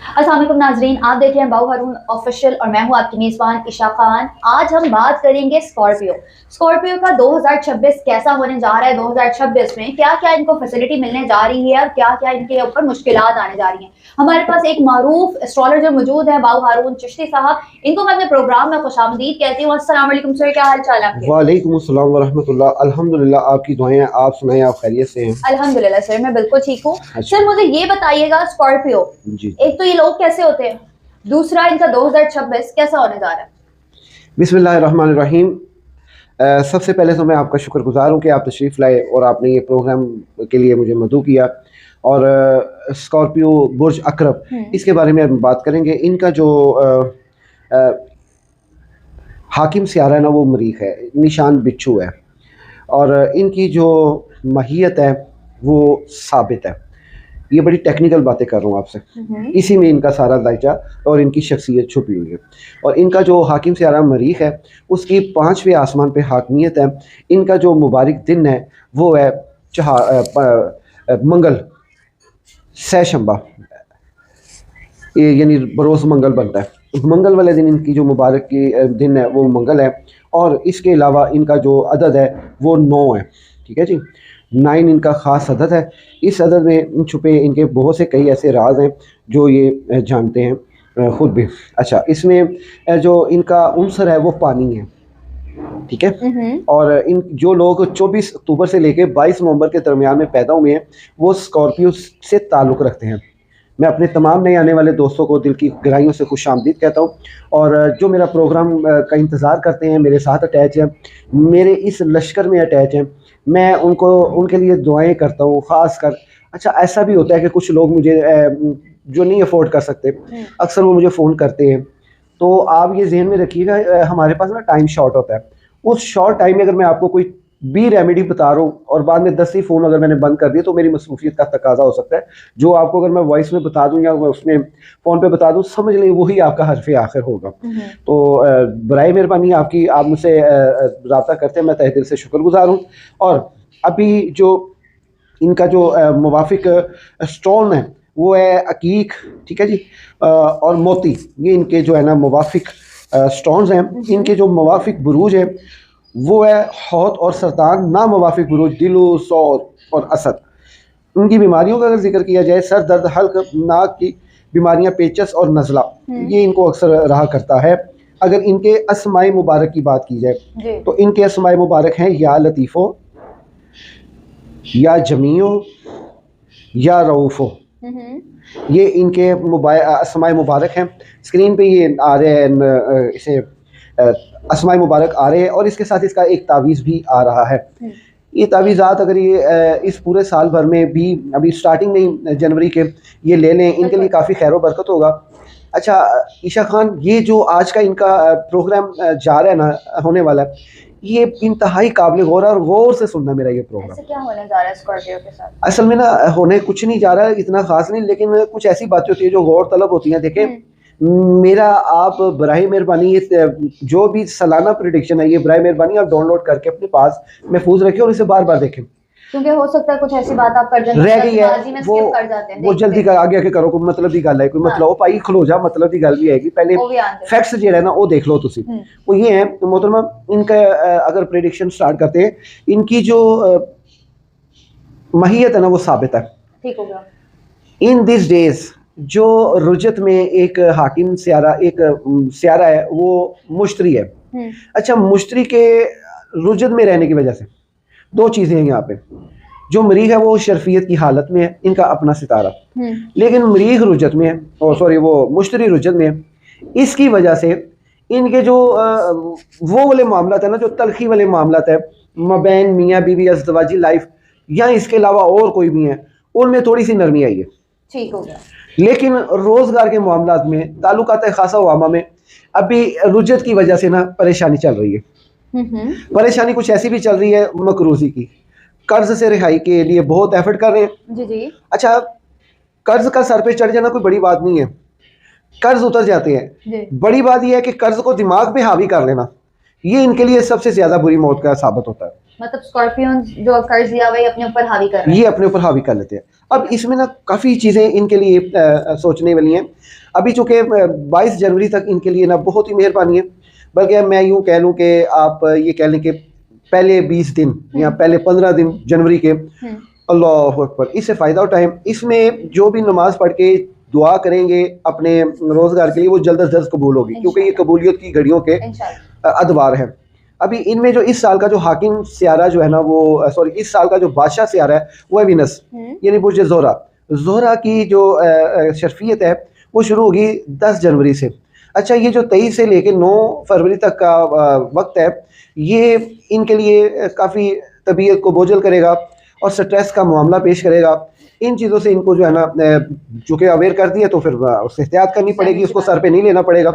अस्सलाम वालेकुम नाजरीन, आप देख रहे हैं बाऊ हारून ऑफिशियल और मैं हूं आपकी मेज़बान इशा खान। आज हम बात करेंगे स्कॉर्पियो का 2026 कैसा होने जा रहा है। 2026 में क्या क्या इनको फैसिलिटी मिलने जा रही है और क्या क्या इनके ऊपर मुश्किलात आने जा रही हैं। हमारे पास एक मारूफ एस्ट्रोलॉजर मौजूद है, बाऊ हारून चिश्ती साहब। इनको मैं अपने प्रोग्राम में खुशामदीद कहती हूँ। अस्सलाम वालेकुम सर, क्या हाल चाल आपके? वालेकुम अस्सलाम व रहमतुल्लाह। अल्हम्दुलिल्लाह, आपकी दुआएं। आप सुनाएं, आप खैरियत से हैं? अल्हम्दुलिल्लाह सर, मैं बिल्कुल ठीक हूँ। अच्छा सर मुझे ये बताइएगा, स्कॉर्पियो, जी। एक तो ये लोग कैसे होते हैं, दूसरा इनका 2026 कैसा होने जा रहा है? बिस्मिल्लाहिर्रहमानिर्रहीम। सबसे पहले तो मैं आपका शुक्रगुजार हूँ कि आप तशरीफ़ लाए और आपने ये प्रोग्राम के लिए मुझे मदऊ किया। और स्कॉर्पियो बुर्ज अकरब, इसके बारे में हम बात करेंगे। इनका जो हाकिम सियारा है ना, वो मरीख है, निशान बिच्छू है। और इनकी जो माहियत है वो साबित है। ये बड़ी टेक्निकल बातें कर रहा हूँ आपसे, इसी में इनका सारा दायचा और इनकी शख्सियत छुपी हुई है। और इनका जो हाकिम सियारा मरीख है, उसकी 5वें आसमान पे हाकमियत है। इनका जो मुबारक दिन है वो है मंगल सैशंबा, यानी बरोज़ मंगल बनता है। मंगल वाले दिन इनकी जो मुबारक की दिन है वो मंगल है। और इसके अलावा इनका जो अदद है वो 9 है। ठीक है जी, 9 इनका ख़ास अदद है। इस अदद में छुपे इनके बहुत से कई ऐसे राज हैं जो ये जानते हैं ख़ुद भी। अच्छा, इसमें जो इनका उनसर है वो पानी है। ठीक है। और इन जो लोग 24 अक्टूबर से लेकर 22 नवंबर के दरमियान में पैदा हुए हैं वो स्कॉर्पियो से ताल्लुक़ रखते हैं। मैं अपने तमाम नए आने वाले दोस्तों को दिल की गहराइयों से खुशामदीद कहता हूँ। और जो मेरा प्रोग्राम का इंतज़ार करते हैं, मेरे साथ अटैच हैं, मेरे इस लश्कर में अटैच हैं, मैं उनके लिए दुआएं करता हूँ ख़ास कर। अच्छा, ऐसा भी होता है कि कुछ लोग मुझे जो नहीं अफोर्ड कर सकते, अक्सर वो मुझे फ़ोन करते हैं। तो आप ये ज़हन में रखिएगा, हमारे पास ना टाइम शॉर्ट होता है। उस शॉर्ट टाइम में अगर मैं आपको कोई बी रेमेडी बता रहा हूँ और बाद में 10 ही फ़ोन अगर मैंने बंद कर दिए तो मेरी मसरूफियत का तकाजा हो सकता है। जो आपको अगर मैं वॉइस में बता दूं या मैं उसमें फ़ोन पे बता दूं, समझ लें वही आपका हर्फ़ आखिर होगा। तो बराए मेहरबानी आपकी, आप मुझसे रब्ता करते हैं, मैं तहे दिल से शुक्रगुजार हूँ। और अभी जो इनका जो मुवाफिक स्टोन है वो है अकीक। ठीक है जी। और मोती, ये इनके जो है ना मुवाफिक स्टोन्स हैं। इनके जो मुवाफिक बुरूज है वो है हौत और सरतान। ना मुवाफिक बुरूज दिलो, सौर और असद। उनकी बीमारियों का अगर जिक्र किया जाए, सर दर्द, हल्क, नाक की बीमारियां, पेचस और नज़ला, ये इनको अक्सर रहा करता है। अगर इनके अस्माए मुबारक की बात की जाए तो इनके अस्माए मुबारक हैं या लतीफ़ो, या जमीओ, या रऊफ़ो। ये इनके अस्माए मुबारक हैं। स्क्रीन पे ये आ रहे हैं, इसे अस्माए मुबारक आ रहे हैं और इसके साथ इसका एक तावीज़ भी आ रहा है। ये तावीज़ात अगर ये इस पूरे साल भर में भी, अभी स्टार्टिंग में जनवरी के, ये ले लें, इनके लिए काफ़ी खैर बरकत होगा। अच्छा ईशा खान, ये जो आज का इनका प्रोग्राम जा रहा है ना, होने वाला है, ये इंतहाई काबिल गौर है। और गौर से सुनना मेरा ये प्रोग्राम। ऐसे क्या होने जा रहा है स्कॉर्पियो के साथ? असल में ना होने कुछ नहीं जा रहा है, इतना खास नहीं, लेकिन कुछ ऐसी बातें होती है जो गौर तलब होती हैं। देखें, मेरा आप बराए मेहरबानी ये जो भी सालाना प्रेडिक्शन है, ये बराए मेहरबानी आप डाउनलोड करके अपने पास महफूज रखें और इसे बार बार देखें, क्योंकि हो सकता है कुछ ऐसी बात आप कर जाते रह गई है वो जल्दी आगे आके करो। कोई मतलब की गल है, कोई मतलब भाई खलो जा, मतलब की गल भी आएगी। पहले फैक्ट्स जो है ना वो देख लो तुसी। वो ये है मोहतरमा, इनका अगर प्रेडिक्शन स्टार्ट करते हैं, इनकी जो माहियत है ना वो साबित है। ठीक हो गया। इन दिस डेज जो रुजत में एक हाकिम सियारा, एक सियारा है वो मुश्तरी है। अच्छा, मुश्तरी के रुजत में रहने की वजह से दो चीज़ें हैं यहाँ पे। जो मरीख है वो शर्फियत की हालत में है, इनका अपना सितारा, लेकिन मरीख रुजत में है, और सॉरी वो मुश्तरी रुजत में है। इसकी वजह से इनके जो वो वाले मामला है ना, जो तलखी वाले मामला है, मबैन मियाँ बीवी अज़दवाजी लाइफ, या इसके अलावा और कोई भी है, उनमें थोड़ी सी नरमी आई है। ठीक हो गया। लेकिन रोजगार के मामलात में, ताल्लुकात खासा वामा में अभी रुजत की वजह से ना परेशानी चल रही है। परेशानी कुछ ऐसी भी चल रही है मकरूजी की। कर्ज से रिहाई के लिए बहुत एफर्ट कर रहे हैं। जी जी। अच्छा, कर्ज का सर पे चढ़ जाना कोई बड़ी बात नहीं है, कर्ज उतर जाते हैं। बड़ी बात यह है कि कर्ज को दिमाग पे हावी कर लेना, ये इनके लिए सबसे ज्यादा बुरी मौत का साबित होता है। मतलब स्कॉर्पियन जो कर्ज लिया हुआ है अपने ऊपर हावी कर रहे हैं। ये अपने ऊपर हावी कर लेते हैं। अब इसमें ना काफ़ी चीज़ें इनके लिए सोचने वाली हैं। अभी चूँकि 22 जनवरी तक इनके लिए ना बहुत ही मेहरबानी है, बल्कि मैं यूँ कह लूँ कि आप ये कह लें कि पहले 20 दिन या पहले 15 दिन जनवरी के, अल्लाह अकबर, इससे फ़ायदा उठाएं। इसमें जो भी नमाज पढ़ के दुआ करेंगे अपने रोज़गार के लिए, वो जल्द अज जल्द कबूल होगी, क्योंकि ये कबूलियत की घड़ियों के अदवार हैं। अभी इनमें जो इस साल का जो हाकिम सियारा जो है ना, वो सॉरी, इस साल का जो बादशाह सियारा है वो है विनस, यानी बुर्ज ज़ोहरा। ज़ोहरा की जो शर्फियत है वो शुरू होगी 10 जनवरी से। अच्छा, ये जो 23 से लेके 9 फरवरी तक का वक्त है, ये इनके लिए काफ़ी तबीयत को बोझल करेगा और स्ट्रेस का मामला पेश करेगा। इन चीज़ों से इनको जो है ना, चूँकि अवेयर कर दिया तो फिर उससे एहतियात करनी पड़ेगी, उसको सर पे नहीं लेना पड़ेगा।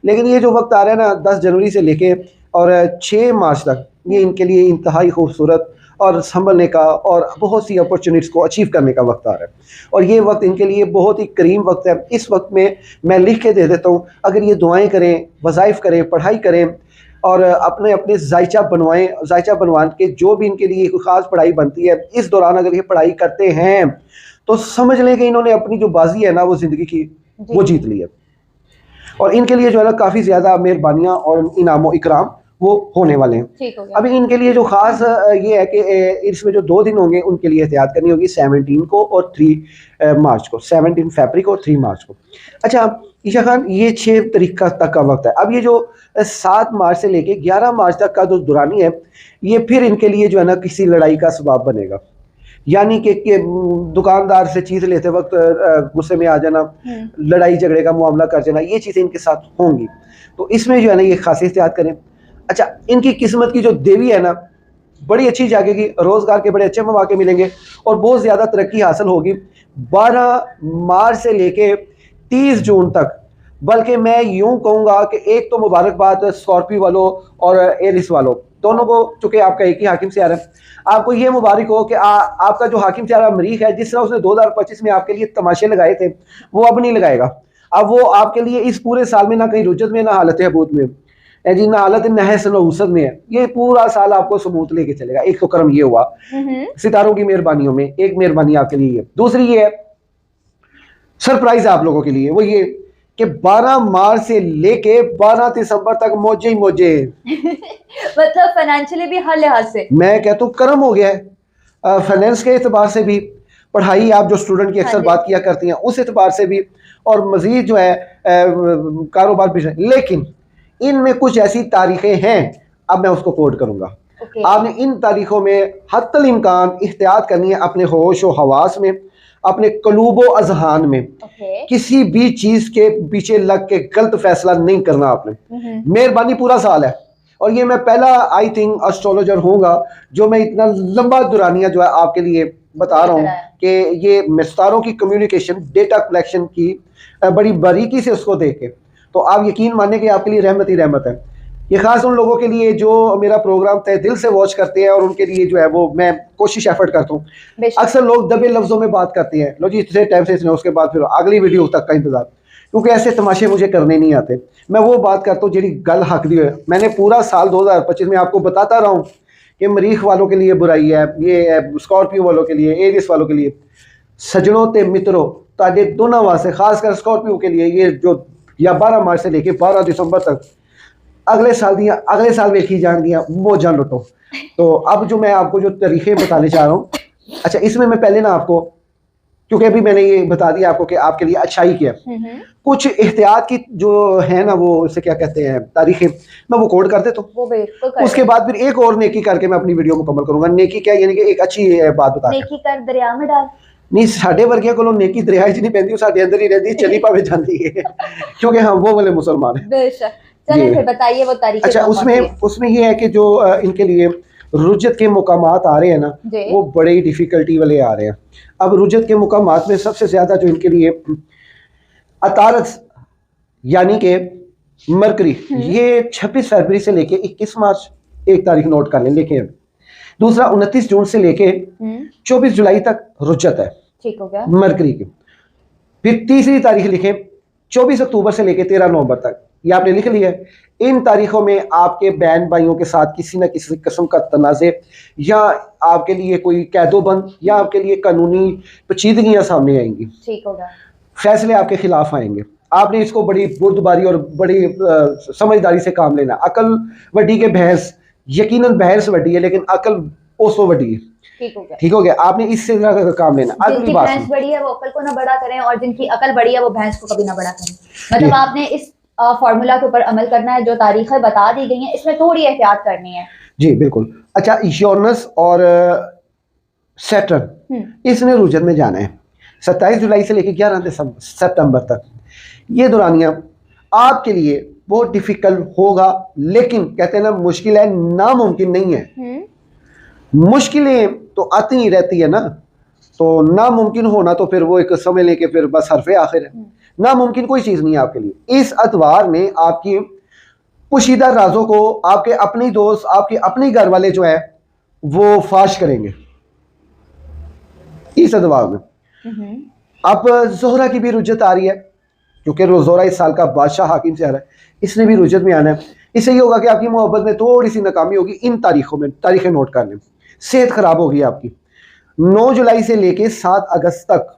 लेकिन ये जो वक्त आ रहा है ना 10 जनवरी से लेके और 6 मार्च तक, ये इनके लिए इंतहाई खूबसूरत और संभलने का और बहुत सी अपॉर्चुनिटीज़ को अचीव करने का वक्त आ रहा है। और ये वक्त इनके लिए बहुत ही करीम वक्त है। इस वक्त में मैं लिख के दे देता हूँ, अगर ये दुआएं करें, वज़ाइफ करें, पढ़ाई करें और अपने अपने जायचा बनवाएं, जायचा बनवा के जो भी इनके लिए कोई ख़ास पढ़ाई बनती है, इस दौरान अगर ये पढ़ाई करते हैं तो समझ लें कि इन्होंने अपनी जो बाजी है ना वो ज़िंदगी की वो जीत ली है। और इनके लिए जो है ना काफ़ी ज़्यादा मेहरबानियाँ और इनाम इकराम वो होने वाले हैं। अभी इनके लिए जो ख़ास ये है कि इसमें जो 2 दिन होंगे उनके लिए एहतियात करनी होगी, 17 को और 3 मार्च को, 17 फरवरी को और 3 मार्च को। अच्छा ईशा खान, ये 6 तारीख तक का वक्त है। अब ये जो 7 मार्च से लेके 11 मार्च तक का जो दुरानी है, ये फिर इनके लिए जो है ना किसी लड़ाई का सबब बनेगा। यानी कि दुकानदार से चीज़ लेते वक्त गुस्से में आ जाना, लड़ाई झगड़े का मामला कर जाना, ये चीज़ें इनके साथ होंगी। तो इसमें जो है ना ये खास एहतियात करें। अच्छा, इनकी किस्मत की जो देवी है ना बड़ी अच्छी जागेगी, रोज़गार के बड़े अच्छे मौके मिलेंगे और बहुत ज़्यादा तरक्की हासिल होगी 12 मार्च से लेके 30 जून तक। बल्कि मैं यूं कहूँगा कि एक तो मुबारकबाद स्कॉर्पियो वालों और एरिस वालों दोनों को, चूँकि आपका एक ही हाकिम सियारा है, आपको ये मुबारक हो कि आपका जो हाकिम सियारा मरीख है, जिस तरह उसने 2025 में आपके लिए तमाशे लगाए थे वो अब नहीं लगाएगा। अब वो आपके लिए इस पूरे साल में ना कहीं रुज्जत में, ना हालत हबूत में जी, ना हालत नहस नहुसत में है, ये पूरा साल आपको सबूत लेके चलेगा। एक तो कर्म ये हुआ सितारों की मेहरबानियों में, एक मेहरबानी आपके लिए है। दूसरी ये है सरप्राइज आप लोगों के लिए, वो ये कि 12 मार्च से लेके 12 दिसंबर तक मौजे ही मौजे मतलब फाइनेंशियली भी हर लिहाज से मैं कहता हूँ कर्म हो गया है। फाइनेंस के एतबार से भी, पढ़ाई आप जो स्टूडेंट की अक्सर बात किया करती हैं उस एतबार से भी, और मजीद जो है कारोबार भी। लेकिन इनमें कुछ ऐसी तारीखें हैं, अब मैं उसको कोड करूंगा। आपने इन तारीखों में हत्तल इम्कान एहतियात करनी है, अपने होश व हवास में, अपने कलूबो अजहान में। किसी भी चीज के पीछे लग के गलत फैसला नहीं करना आपने। मेहरबानी पूरा साल है, और ये मैं पहला आई थिंक एस्ट्रोलॉजर होऊंगा जो मैं इतना लंबा दुरानिया जो है आपके लिए बता रहा हूँ कि ये मिस्तारों की कम्युनिकेशन, डेटा कलेक्शन की बड़ी बारीकी से उसको देख के, तो आप यकीन माने कि आपके लिए रहमत ही रहमत है। ये खास उन लोगों के लिए जो मेरा प्रोग्राम तय दिल से वॉच करते हैं, और उनके लिए जो है वो मैं कोशिश एफर्ट करता हूँ। अक्सर लोग दबे लफ्जों में बात करते हैं, लो जी इतने टाइम से इसने, उसके बाद फिर अगली वीडियो तक का इंतजार, क्योंकि ऐसे तमाशे मुझे करने नहीं आते। मैं वो बात करता हूँ जी गल हक दी है। मैंने पूरा साल 2025 में आपको बताता रहा हूँ कि मरीख वालों के लिए बुराई है, ये स्कॉर्पियो वालों के लिए, एरिस वालों के लिए। सजनों ते मित्रों, ताजे दोनों वास्ते, खासकर स्कॉर्पियो के लिए, ये जो या 12 मार्च से लेके 12 दिसंबर तक अगले साल वेखी जान दिया मौजा लुटो। तो अब जो मैं आपको जो तरीके बताने चाह रहा हूँ, अच्छा इसमें मैं पहले ना आपको, क्योंकि अभी मैंने ये बता दिया आपको कि आपके लिए अच्छाई क्या है, कुछ एहतियात की जो है ना, वो इसे क्या कहते हैं, तारीखें, मैं वो कोड कर देता हूँ। उसके बाद फिर एक और नेकी करके मैं अपनी वीडियो मुकम्मल करूंगा। नेकी क्या, यानी कि एक अच्छी बात बता, नेकी कर दरिया में डाल नहीं, साढ़े वर्गिया को नेकी दरिया च नहीं पैंदी, साढ़े अंदर ही रहती, चली पावे जाती है क्योंकि हम वो वाले मुसलमान हैं। चलिए फिर बताइए वो तारीखें। अच्छा, उसमें ये है कि जो इनके लिए रुजत के मुकामात आ रहे हैं ना, वो बड़े ही डिफिकल्टी वाले आ रहे हैं। अब रुजत के मुकामात में सबसे ज्यादा जो इनके लिए अतारत यानी कि मरकरी, ये 26 फरवरी से लेके 21 मार्च, एक तारीख नोट कर लें, लेके दूसरा 29 जून से लेके 24 जुलाई तक रुजत है, ठीक हो गया, मरकरी की। फिर तीसरी तारीख लिखें 24 अक्टूबर से लेके 13 नवंबर तक, ये आपने लिख लिया है। इन तारीखों में आपके बहन भाइयों के साथ किसी न किसी किस्म का तनाज़े या आपके लिए कोई कैदोबंद या आपके लिए कानूनी पेचीदगियां सामने आएंगी। ठीक होगा। फैसले आपके खिलाफ आएंगे। आपने इसको बड़ी बुर्दबारी और बड़ी समझदारी से काम लेना। अकल वड्डी के भैंस, यकीनन भैंस वड्डी है लेकिन अकल ओसो वड्डी है। ठीक हो गया। आपने इससे काम लेना। जिनकी भैंस बड़ी है वो अकल को ना बड़ा करें और जिनकी अकल बड़ी है वो भैंस को कभी ना बड़ा करें। मतलब आपने इस फॉर्मूला के ऊपर अमल करना है। जो तारीखें बता दी गई हैं इसमें थोड़ी एहतियात करनी है। जी बिल्कुल। अच्छा, यूरेनस और सैटर्न इसने रुजत में जाना है 27 जुलाई से लेकर 11 सितंबर तक। ये दौरानिया आपके लिए बहुत डिफिकल्ट होगा, लेकिन कहते हैं ना मुश्किल है नामुमकिन नहीं है। मुश्किलें तो आती ही रहती है ना, तो नामुमकिन होना तो फिर वो एक समझ लें कि फिर बस हरफे आखिर है। नामुमकिन कोई चीज़ नहीं है आपके लिए। इस अतवार में आपकी पोशीदा राजों को आपके अपने दोस्त, आपके अपने घर वाले जो है वो फाश करेंगे इस अतवार में। अब जोहरा की भी रुजत आ रही है क्योंकि जोहरा इस साल का बादशाह हाकिम से आ रहा है, इसने भी रुजत में आना है। इससे ये होगा कि आपकी मोहब्बत में थोड़ी सी नाकामी होगी। इन तारीखों में तारीखें नोट कर लें। सेहत खराब होगी आपकी 9 जुलाई से लेके 7 अगस्त तक,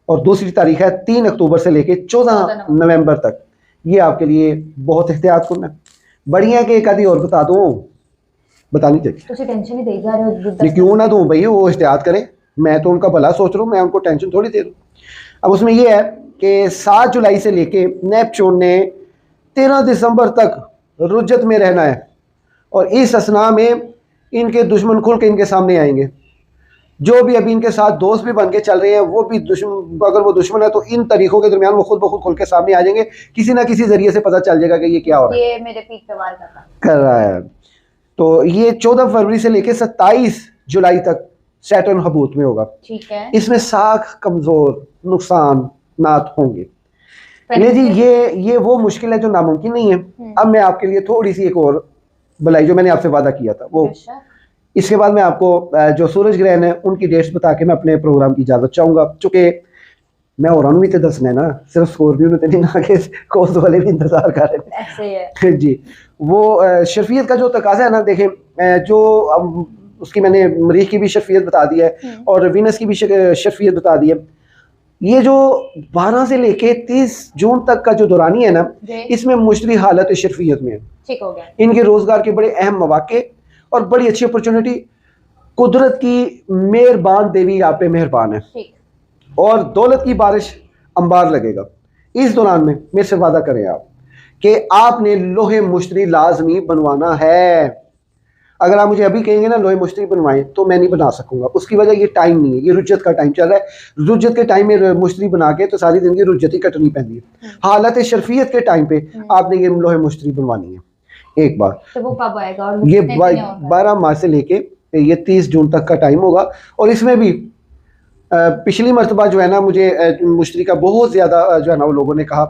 और दूसरी तारीख है 3 अक्टूबर से लेके 14 नवंबर तक। ये आपके लिए बहुत एहतियात करना है। बढ़िया कि एक आधी और बता दूं, बतानी चाहिए। टेंशन ही दे जा रहे हो। क्यों ना दूं भाई, वो एहतियात करें। मैं तो उनका भला सोच रहा हूँ, मैं उनको टेंशन थोड़ी दे रहा हूँ। अब उसमें यह है कि 7 जुलाई से लेके नेपच्यून ने 13 दिसंबर तक रुजत में रहना है, और इस असना में इनके दुश्मन खुल के इनके सामने आएंगे। जो भी अभी इनके साथ दोस्त भी बन के चल रहे हैं वो भी दुश्मन, अगर वो दुश्मन है तो इन तारीखों के दरमियान वो खुद ब खुद खुल के सामने आ जाएंगे। किसी ना किसी जरिए से पता चल जाएगा कि ये क्या हो रहा है, ये मेरे पीठ पे वार कर रहा है। तो ये 14 फरवरी से लेके 27 जुलाई तक सैटर्न हबूत में होगा। ठीक है। इसमें साख कमजोर नुकसान नात होंगे। ले जी, ये वो मुश्किल है जो नामुमकिन नहीं है। अब मैं आपके लिए थोड़ी सी एक और भलाई जो मैंने आपसे वादा किया था वो, इसके बाद मैं आपको जो सूरज ग्रहण है उनकी डेट्स बता के मैं अपने प्रोग्राम की इजाज़त चाहूँगा। चूँकि मैं और भी तो दसना है ना, सिर्फ स्कॉर्पियो में तो नहीं ना, कि कोस्ट वाले भी इंतजार कर रहे हैं जी। वो शर्फियत का जो तकाजा है ना, देखें जो उसकी मैंने मरीख की भी शर्फियत बता दी है और वीनस की भी शर्फियत बता दी है। ये जो 12 से लेके 30 जून तक का जो दौरानी है ना, इसमें मुश्तरी हालत शर्फियत में है। ठीक हो गया। इनके रोजगार के बड़े अहम मौके और बड़ी अच्छी अपॉर्चुनिटी। कुदरत की मेहरबान देवी आप पे मेहरबान है, और दौलत की बारिश अंबार लगेगा। इस दौरान में मेरे से वादा करें आप कि आपने लोहे मुश्तरी लाजमी बनवाना है। अगर आप मुझे अभी कहेंगे ना लोहे मुश्तरी बनवाएं तो मैं नहीं बना सकूंगा। उसकी वजह ये टाइम नहीं है, ये रुज्जत का टाइम चल रहा है। रुज्जत के टाइम में मुश्तरी बना के तो सारी जिंदगी रुज्जत ही कटनी पैंदी है। हालत शर्फियत के टाइम पे आपने ये लोहे मुश्तरी बनवानी है। एक बार तो वो कब आएगा? और ये 12 मार्च से लेके ये 30 जून तक का टाइम होगा। और इसमें भी पिछली मरतबा जो है ना, मुझे मुश्तरी का बहुत ज़्यादा जो है ना वो लोगों ने कहा।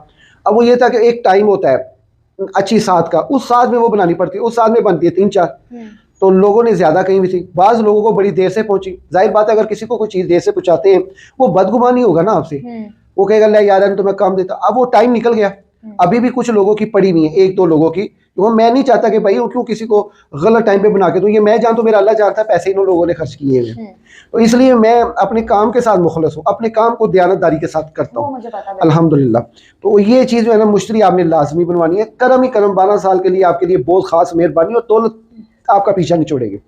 अब वो ये था कि एक टाइम होता है अच्छी साथ का, उस साथ में वो बनानी पड़ती है, उस साथ में बनती है 3-4। तो लोगों ने ज़्यादा कहीं भी थी, बाज़ लोगों को बड़ी देर से पहुंची। जाहिर बात है अगर किसी को कोई चीज़ देर से पहुंचाते हैं वो बदगुमानी होगा ना आपसे, वो कहेगा ले यार तो मैं काम देता। अब वो टाइम निकल गया, अभी भी कुछ लोगों की पड़ी हुई है, 1-2 लोगों की। वो मैं नहीं चाहता कि भाई वो क्यों किसी को गलत टाइम पे बना के दूं। ये मैं जानता हूं मेरा अल्लाह जानता है पैसे इन लोगों ने खर्च किए हैं। तो इसलिए मैं अपने काम के साथ मुखलस हूँ, अपने काम को दयानतदारी के साथ करता हूँ अल्हम्दुलिल्लाह। तो ये चीज़ जो है ना मुश्तरी आपने लाजमी बनवानी है। करम ही करम 12 साल के लिए आपके लिए बहुत खास मेहरबानी, और दौलत आपका पीछा नहीं छोड़ेगी।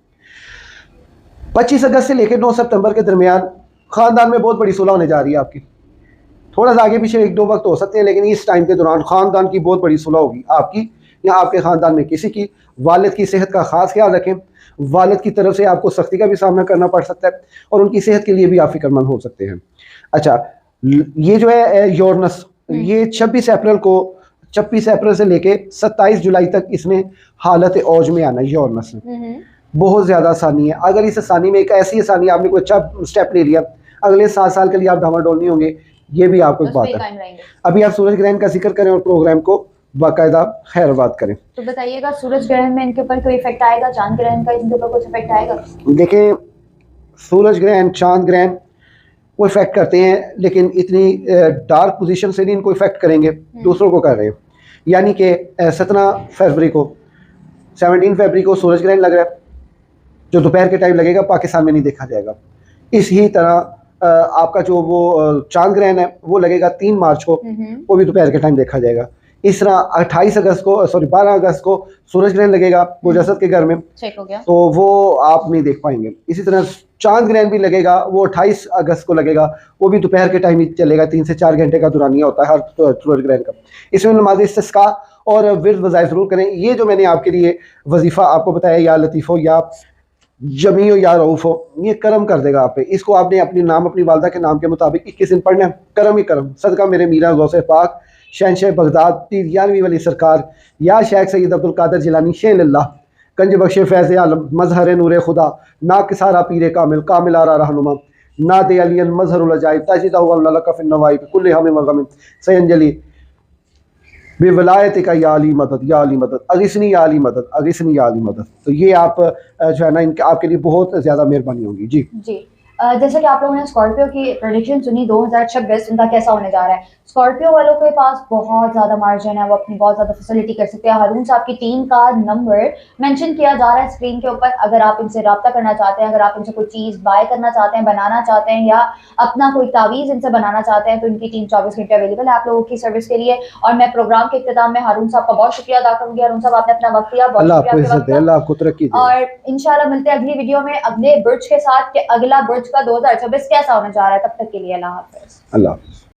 25 अगस्त से लेकर 9 सितंबर के दरमियान खानदान में बहुत बड़ी सुलह होने जा रही है आपकी। थोड़ा सा आगे पीछे 1-2 वक्त हो सकते हैं, लेकिन इस टाइम के दौरान खानदान की बहुत बड़ी सुलह होगी आपकी या आपके ख़ानदान में किसी की। वालिद की सेहत का ख़ास ख्याल रखें। वालिद की तरफ से आपको सख्ती का भी सामना करना पड़ सकता है और उनकी सेहत के लिए भी आप फिक्रमंद हो सकते हैं। अच्छा, ये जो है यूरेनस, ये 26 अप्रैल से लेके 27 जुलाई तक इसने हालत औज में आना है। यूरेनस में बहुत ज़्यादा आसानी है। अगर इस आसानी में एक ऐसी आसानी आपने कोई अच्छा स्टेप ले लिया, अगले 7 साल के लिए आप डामाडोल नहीं होंगे। ये भी आपको एक बात है। अभी आप सूरज ग्रहण का जिक्र करें और प्रोग्राम को बाकायदा खैरबाद करें। तो बताइएगा सूरज ग्रहण में इनके ऊपर कोई इफेक्ट आएगा? चांद ग्रहण का इनके ऊपर कुछ इफेक्ट आएगा? देखें, सूरज ग्रहण चांद ग्रहण वो इफेक्ट करते हैं, लेकिन इतनी डार्क पोजीशन से नहीं इनको इफेक्ट करेंगे, दूसरों को कर रहे हैं। यानी कि 17 फरवरी को सूरज ग्रहण लग रहा है, जो दोपहर के टाइम लगेगा, पाकिस्तान में नहीं देखा जाएगा। इसी तरह आपका जो वो चांद ग्रहण है वो लगेगा 3 मार्च को, वो भी दोपहर के टाइम देखा जाएगा। इस तरह 12 अगस्त को सूरज ग्रहण लगेगा मुजस्सद के घर में, चेक हो गया, तो वो आप नहीं देख पाएंगे। इसी तरह चांद ग्रहण भी लगेगा, वो 28 अगस्त को लगेगा, वो भी दोपहर के टाइम ही चलेगा, 3 से 4 घंटे का दुरानिया होता है हर सूरज ग्रहण का। इसमें नमाज इस्तिस्का और विर्द वज़ाइफ ज़रूर करें। ये जो मैंने आपके लिए वजीफ़ा आपको बताया, या लतीफ़ो या जमीओ या रऊफ़ो, ये करम कर देगा आप पे। इसको आपने अपने नाम, अपनी वालदा के नाम के मुताबिक 21 दिन पढ़ना है। करम ही करम, सदका मेरे मीरा गौसे पाक शहनशाह बगदाद पीर 11वीं वली सरकार या शेख सैयद अब्दुल कादिर जिलानी शेन अल्लाह गंज बख्शे फैज़ आलम मजहर नूर खुदा ना किसारा पीर कामिल कामिल आरा रहनुमा ना दे अलियन मजहरुल अजाइब ताजिदा हुआ लकफ़ नवाई कुल्ले हमें मगम सयंजली बेवलायत का या अली मदद अगिसनी या अली मदद अगिसनी या अली मदद। तो ये आप जो है ना, इनके आपके लिए बहुत ज़्यादा मेहरबानी होगी जी। जैसे कि आप लोगों ने स्कॉर्पियो की प्रेडिक्शन सुनी 2026 उनका कैसा होने जा रहा है। स्कॉर्पियो वालों के पास बहुत ज़्यादा मार्जिन है, वो अपनी बहुत ज़्यादा फैसिलिटी कर सकते हैं। हारून साहब की टीम का नंबर मेंशन किया जा रहा है स्क्रीन के ऊपर। अगर आप इनसे रब्ता करना चाहते हैं, अगर आप इनसे कोई चीज़ बाय करना चाहते हैं, बनाना चाहते हैं, या अपना कोई तावीज़ इनसे बनाना चाहते हैं, तो इनकी टीम 24 घंटे अवेलेबल है आप लोगों की सर्विस के लिए। और मैं प्रोग्राम के इख्तिताम में हारून साहब का बहुत शुक्रिया अदा करूँगी। हारून साहब आपने अपना वक्त दिया, अल्लाह आपको तरक्की दे। और इंशाल्लाह मिलते हैं अगली वीडियो में अगले बुर्ज के साथ कि अगला बुर्ज का 2026 कैसा होने जा रहा है। तब तक के लिए अल्लाह हाफ़िज़। अल्लाह।